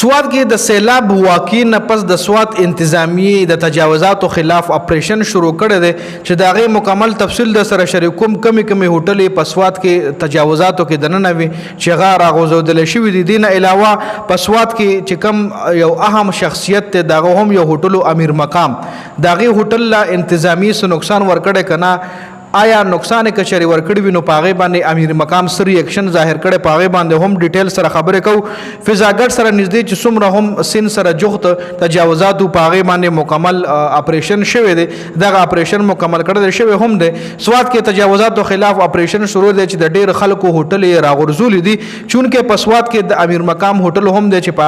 سوات کې د سیلاب واقع نه پس د سوات انتظامیه د تجاوزاتو خلاف اپریشن شروع کړی دی چې د هغې مکمل تفصیل د سره شریکوم کمی هوټلې په سوات کې تجاوزاتو کې دننه وي چې هغه راغورځېدلی شوي دي. دې نه علاوه په سوات کې چې کوم یو اهم شخصیت دی د هغه هم یو هوټل امیر مقام د هغې هوټل له انتظامیې څه نقصان ورکړی که نه آیا نقصان کچری ورکړی وي نو په هغې باندې امیر مقام څه ریاکشن ظاهر کړی په هغې باندې هم ډیټیل سره خبرې کوو. فضاګټ سره نږدې چې څومره هم سین سره جغت تجاوزاتو په هغې باندې مکمل اپریشن شوی دی دغه اپریشن مکمل کړی شوی هم دی. سوات کې تجاوزاتو خلاف اپریشن شروع دی چې د ډېر خلکو هوټل یې راغورځولي دي چونکې په سوات کې د امیر مقام هوټل هم دی چې په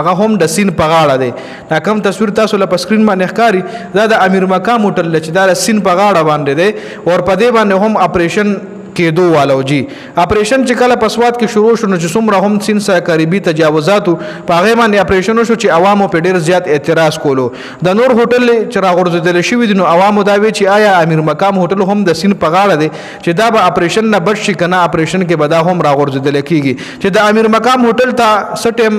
هغه هم د سین په غاړه دی. دا کوم تصویر تاسو له په سکرین باندې ښکاري دا د امیر مقام هوټل دی چې دا د سین په غاړه باندې دی او په دې باندې هم اپریشن کېدو والو جی. اپریشن چې کله په سوات کې شروع شو نو چې څومره هم سین سره قریبي تجاوزاتو په هغې باندې اپریشن وشو چې عوامو په ډېر زیات اعتراض کولو. د نور هوټل چې راغورځېدلی شوي دي نو عوامو دا وی چې آیا امیر مقام هوټل هم د سین په غاړه دی چې دا به اپریشن نه بچ شي که نه اپریشن کې به دا هم راغورځېدلی کېږي چې د امیر مقام هوټل ته څه ټایم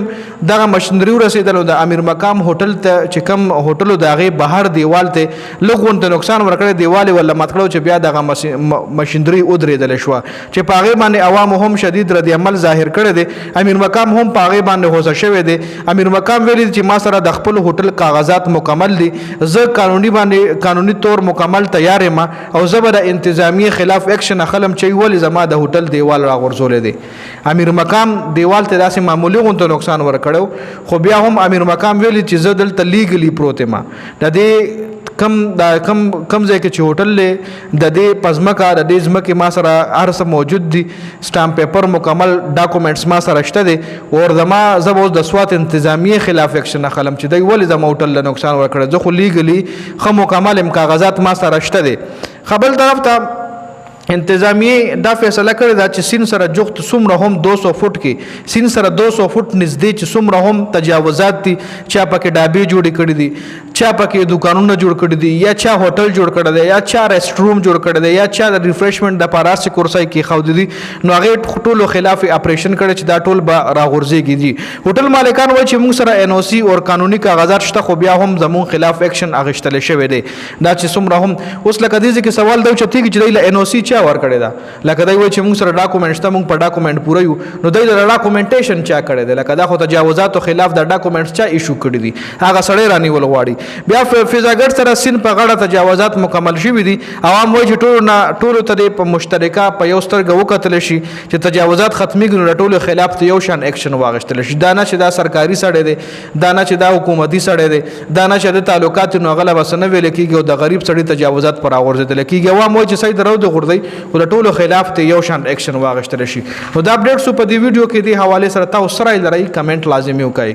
دغه مشینري ورسېدل او د امیر مقام هوټل ته چې کوم هوټلو د هغې بهر دیوال ته لږ غونته نقصان ورکړی دیوال یې ورله مات کړی چې بیا دغه مشینري ودرېدلی شوه چې په هغې باندې عوامو هم شدید رد عمل ظاهر کړی دی. امیر مقام هم په هغې باندې غوسه شوی دی. امیر مقام ویلي چې ما سره د خپل هوټل کاغذات مکمل دي زه قانوني طور مکمل تیار یم او زه به د انتظامیې خلاف اکشن اخلم چې ولې زما د هوټل دیوال راغورځولی دی. امیر مقام دیوال ته داسې معمولي غونته نقصان ورکړی خو بیا هم امیر مقام ویلي چې زه دلته لیګلی پروت یم. د دې کم ځای کې چې هوټل دی د دې په ځمکه د دې ځمکې ما سره هر څه موجود دي سټامپ پیپر مکمل ډاکومنټس ما سره شته دی او زه به اوس د سوات انتظامیې خلاف اکشن اخلم چې دی ولې زما هوټل له نقصان ورکړی زه خو لیګلی ښه مکمل کاغذات ما سره شته دی. خبل طرف ته انتظامیه دا فیصله کړې ده چې سین سره جغت څومره هم 200 فوټ کې سین سره 200 فوټ نږدې چې څومره هم تجاوزات دي چا پکې ډابې جوړې کړي دي چا پکې دکانونه جوړ کړي دي یا چا هوټل جوړ کړی دی یا چا ریسټ روم جوړ کړی دی یا چا د ریفریشمنټ دپاره هسې کورسۍ کېښودي دي نو هغې ټولو خلاف اپریشن کړی چې دا ټول به راغورځېږي دي. هوټل مالکان وایي چې موږ سره NOC او قانوني کاغذات شته خو بیا هم زموږ خلاف اکشن اخیستلی شوی دی. دا چې څومره هم اوس لکه دې کې سوال دی چې چې دی له NOC چا ورکړی ده لکه دی وایي چې موږ سره ډاکومنټ شته موږ په ډاکومنټ پوره یو نو دی د ډاکومنټیشن چا کړی دی لکه دا خو تجاوزاتو خلاف د ډاکومنټس چا ایشو کړي دي هغه سړی رانیول غواړي. بیا فضاګټ سره سین په غاړه تجاوزات مکمل شوي دي. عوام وایي چې ټولو ته په مشترکه په یو سترګه وکتلی شي چې تجاوزات ختمیږي نو د ټولو خلاف ته یو شان اکشن واخیستلی شي. دا نه چې دا سرکاري سړی دی دا نه چې دا حکومتي سړی دی دا نه چې د تعلقات نو هغه له بس نه ویلی کېږي او د غریب سړي تجاوزات پر راغورځېدلی کېږي. عوام وایي چې صحیح د رو د غورځوي او د ټولو خلاف ته یو شان اکشن واخیستلی شي. نو دا اپډیټ سو په دې ویډیو کې دې حوالې سره تاسو سره لرئ کمنټ لازمي وکړئ.